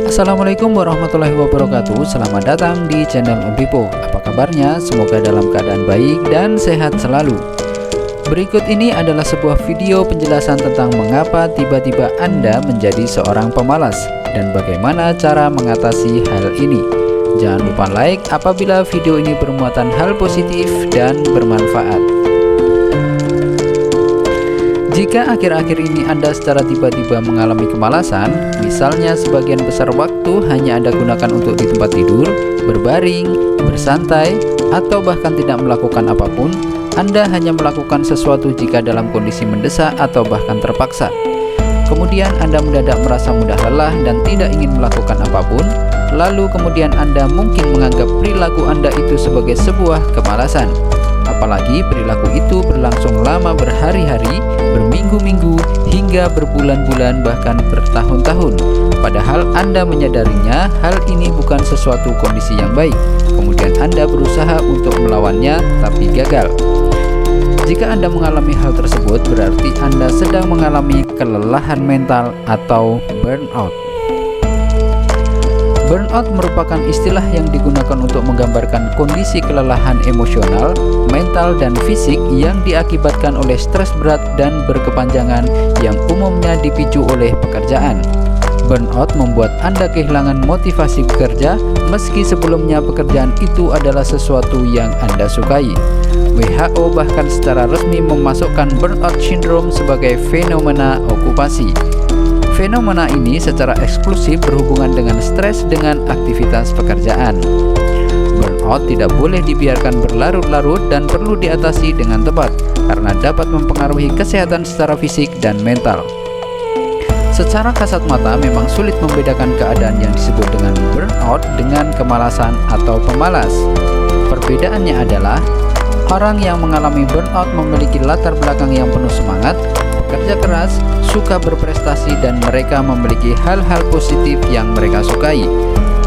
Assalamualaikum warahmatullahi wabarakatuh. Selamat datang di channel Om Pipo. Apa kabarnya? Semoga dalam keadaan baik dan sehat selalu. Berikut ini adalah sebuah video penjelasan tentang mengapa tiba-tiba Anda menjadi seorang pemalas dan bagaimana cara mengatasi hal ini. Jangan lupa like apabila video ini bermuatan hal positif dan bermanfaat. Jika akhir-akhir ini Anda secara tiba-tiba mengalami kemalasan, misalnya sebagian besar waktu hanya Anda gunakan untuk di tempat tidur, berbaring, bersantai, atau bahkan tidak melakukan apapun, Anda hanya melakukan sesuatu jika dalam kondisi mendesak atau bahkan terpaksa. Kemudian Anda mendadak merasa mudah lelah dan tidak ingin melakukan apapun, lalu kemudian Anda mungkin menganggap perilaku Anda itu sebagai sebuah kemalasan. Apalagi perilaku itu berlangsung lama berhari-hari, berminggu-minggu, hingga berbulan-bulan bahkan bertahun-tahun. Padahal Anda menyadarinya hal ini bukan sesuatu kondisi yang baik. Kemudian Anda berusaha untuk melawannya tapi gagal. Jika Anda mengalami hal tersebut, berarti Anda sedang mengalami kelelahan mental atau burnout. Burnout merupakan istilah yang digunakan untuk menggambarkan kondisi kelelahan emosional, mental, dan fisik yang diakibatkan oleh stres berat dan berkepanjangan yang umumnya dipicu oleh pekerjaan. Burnout membuat Anda kehilangan motivasi bekerja meski sebelumnya pekerjaan itu adalah sesuatu yang Anda sukai. WHO bahkan secara resmi memasukkan burnout syndrome sebagai fenomena okupasi. Fenomena ini secara eksklusif berhubungan dengan stres dengan aktivitas pekerjaan. Burnout tidak boleh dibiarkan berlarut-larut dan perlu diatasi dengan tepat karena dapat mempengaruhi kesehatan secara fisik dan mental. Secara kasat mata memang sulit membedakan keadaan yang disebut dengan burnout dengan kemalasan atau pemalas. Perbedaannya adalah orang yang mengalami burnout memiliki latar belakang yang penuh semangat, bekerja keras, suka berprestasi, dan mereka memiliki hal-hal positif yang mereka sukai.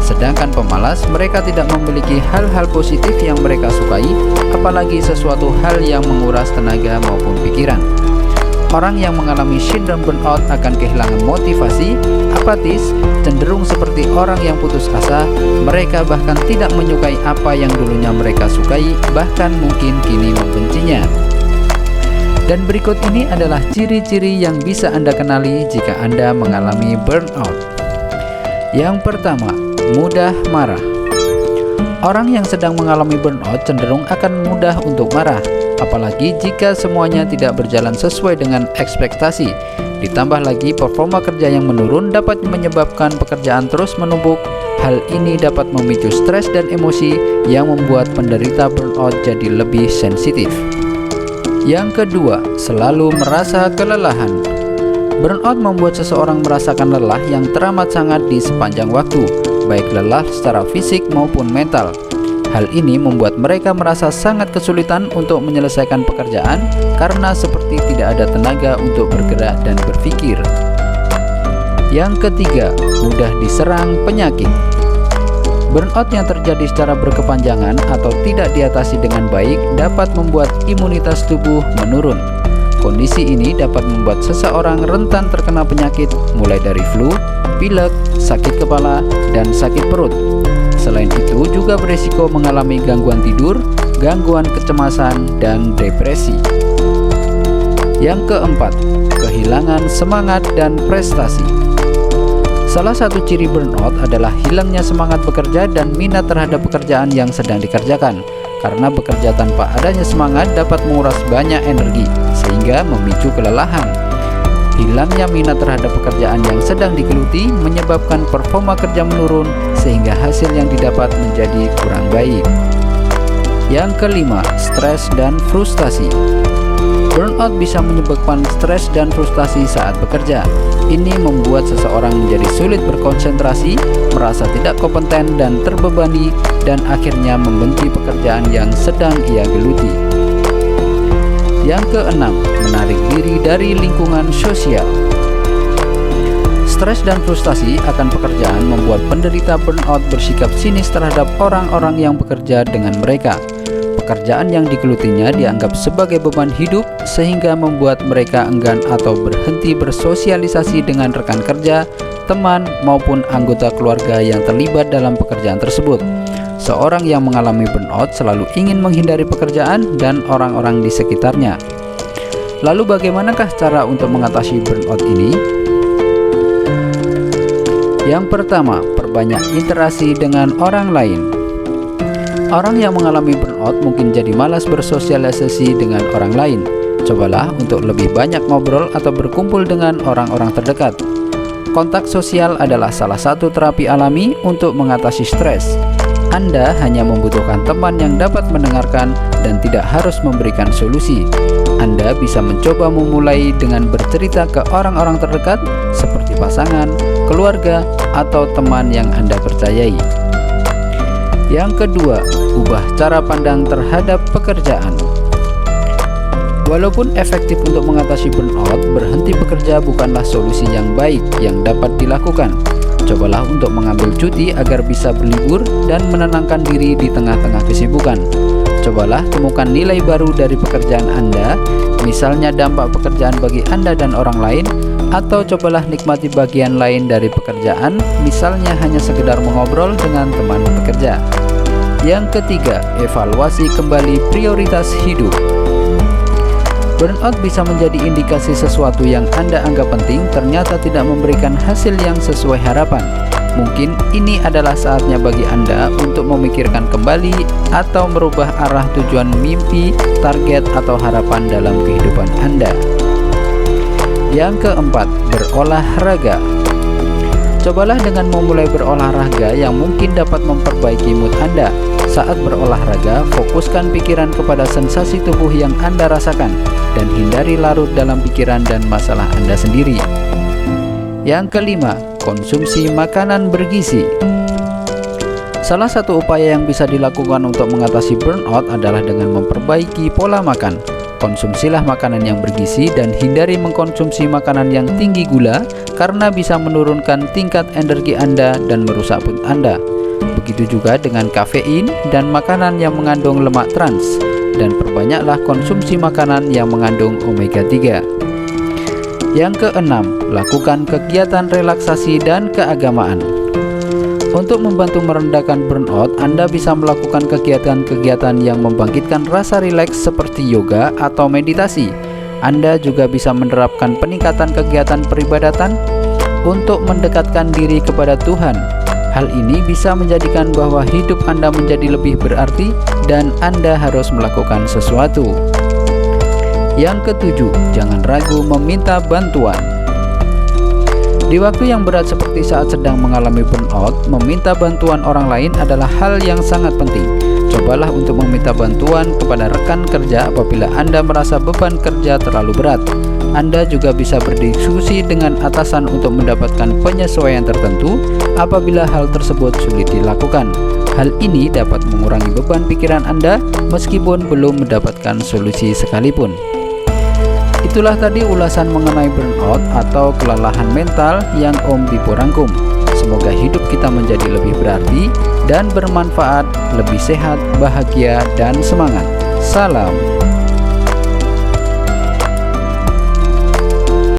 Sedangkan pemalas, mereka tidak memiliki hal-hal positif yang mereka sukai, apalagi sesuatu hal yang menguras tenaga maupun pikiran. Orang yang mengalami sindrom burnout akan kehilangan motivasi, apatis, cenderung seperti orang yang putus asa. Mereka bahkan tidak menyukai apa yang dulunya mereka sukai, bahkan mungkin kini membencinya. Dan berikut ini adalah ciri-ciri yang bisa Anda kenali jika Anda mengalami burnout. Yang pertama, mudah marah. Orang yang sedang mengalami burnout cenderung akan mudah untuk marah, apalagi jika semuanya tidak berjalan sesuai dengan ekspektasi. Ditambah lagi performa kerja yang menurun dapat menyebabkan pekerjaan terus menumpuk. Hal ini dapat memicu stres dan emosi yang membuat penderita burnout jadi lebih sensitif. Yang kedua, selalu merasa kelelahan. Burnout membuat seseorang merasakan lelah yang teramat sangat di sepanjang waktu, baik lelah secara fisik maupun mental. Hal ini membuat mereka merasa sangat kesulitan untuk menyelesaikan pekerjaan karena seperti tidak ada tenaga untuk bergerak dan berpikir. Yang ketiga, mudah diserang penyakit. Burnout yang terjadi secara berkepanjangan atau tidak diatasi dengan baik dapat membuat imunitas tubuh menurun. Kondisi ini dapat membuat seseorang rentan terkena penyakit mulai dari flu, pilek, sakit kepala, dan sakit perut. Selain itu juga berisiko mengalami gangguan tidur, gangguan kecemasan, dan depresi. Yang keempat, kehilangan semangat dan prestasi. Salah satu ciri burnout adalah hilangnya semangat bekerja dan minat terhadap pekerjaan yang sedang dikerjakan. Karena bekerja tanpa adanya semangat dapat menguras banyak energi, sehingga memicu kelelahan. Hilangnya minat terhadap pekerjaan yang sedang digeluti menyebabkan performa kerja menurun, sehingga hasil yang didapat menjadi kurang baik. Yang kelima, stres dan frustasi. Burnout bisa menyebabkan stres dan frustasi saat bekerja. Ini membuat seseorang menjadi sulit berkonsentrasi, merasa tidak kompeten dan terbebani, dan akhirnya membenci pekerjaan yang sedang ia geluti. Yang keenam, menarik diri dari lingkungan sosial. Stres dan frustasi akan pekerjaan membuat penderita burnout bersikap sinis terhadap orang-orang yang bekerja dengan mereka. Pekerjaan yang digelutinya dianggap sebagai beban hidup sehingga membuat mereka enggan atau berhenti bersosialisasi dengan rekan kerja, teman maupun anggota keluarga yang terlibat dalam pekerjaan tersebut. Seorang yang mengalami burnout selalu ingin menghindari pekerjaan dan orang-orang di sekitarnya. Lalu bagaimanakah cara untuk mengatasi burnout ini? Yang pertama, perbanyak interaksi dengan orang lain. Orang yang mengalami burnout mungkin jadi malas bersosialisasi dengan orang lain. Cobalah untuk lebih banyak ngobrol atau berkumpul dengan orang-orang terdekat. Kontak sosial adalah salah satu terapi alami untuk mengatasi stres. Anda hanya membutuhkan teman yang dapat mendengarkan dan tidak harus memberikan solusi. Anda bisa mencoba memulai dengan bercerita ke orang-orang terdekat seperti pasangan, keluarga, atau teman yang Anda percayai. Yang kedua, ubah cara pandang terhadap pekerjaan. Walaupun efektif untuk mengatasi burnout, berhenti bekerja bukanlah solusi yang baik yang dapat dilakukan. Cobalah untuk mengambil cuti agar bisa berlibur dan menenangkan diri di tengah-tengah kesibukan. Cobalah temukan nilai baru dari pekerjaan Anda, misalnya dampak pekerjaan bagi Anda dan orang lain, atau cobalah nikmati bagian lain dari pekerjaan, misalnya hanya sekedar mengobrol dengan teman bekerja. Yang ketiga, evaluasi kembali prioritas hidup. Burnout bisa menjadi indikasi sesuatu yang Anda anggap penting ternyata tidak memberikan hasil yang sesuai harapan. Mungkin ini adalah saatnya bagi Anda untuk memikirkan kembali atau merubah arah tujuan mimpi, target, atau harapan dalam kehidupan Anda. Yang keempat, berolahraga. Cobalah dengan memulai berolahraga yang mungkin dapat memperbaiki mood Anda. Saat berolahraga, fokuskan pikiran kepada sensasi tubuh yang Anda rasakan dan hindari larut dalam pikiran dan masalah Anda sendiri. Yang kelima, konsumsi makanan bergizi. Salah satu upaya yang bisa dilakukan untuk mengatasi burnout adalah dengan memperbaiki pola makan. Konsumsilah makanan yang bergizi dan hindari mengkonsumsi makanan yang tinggi gula karena bisa menurunkan tingkat energi Anda dan merusak mood Anda. Begitu juga dengan kafein dan makanan yang mengandung lemak trans, dan perbanyaklah konsumsi makanan yang mengandung omega 3. Yang keenam, lakukan kegiatan relaksasi dan keagamaan. Untuk membantu merendahkan burnout, Anda bisa melakukan kegiatan-kegiatan yang membangkitkan rasa rileks seperti yoga atau meditasi. Anda juga bisa menerapkan peningkatan kegiatan peribadatan untuk mendekatkan diri kepada Tuhan. Hal ini bisa menjadikan bahwa hidup Anda menjadi lebih berarti dan Anda harus melakukan sesuatu. Yang ketujuh, jangan ragu meminta bantuan. Di waktu yang berat seperti saat sedang mengalami burnout, meminta bantuan orang lain adalah hal yang sangat penting. Cobalah untuk meminta bantuan kepada rekan kerja apabila Anda merasa beban kerja terlalu berat. Anda juga bisa berdiskusi dengan atasan untuk mendapatkan penyesuaian tertentu apabila hal tersebut sulit dilakukan. Hal ini dapat mengurangi beban pikiran Anda meskipun belum mendapatkan solusi sekalipun. Itulah tadi ulasan mengenai burnout atau kelelahan mental yang Om Bipo rangkum. Semoga hidup kita menjadi lebih berarti dan bermanfaat, lebih sehat, bahagia, dan semangat. Salam.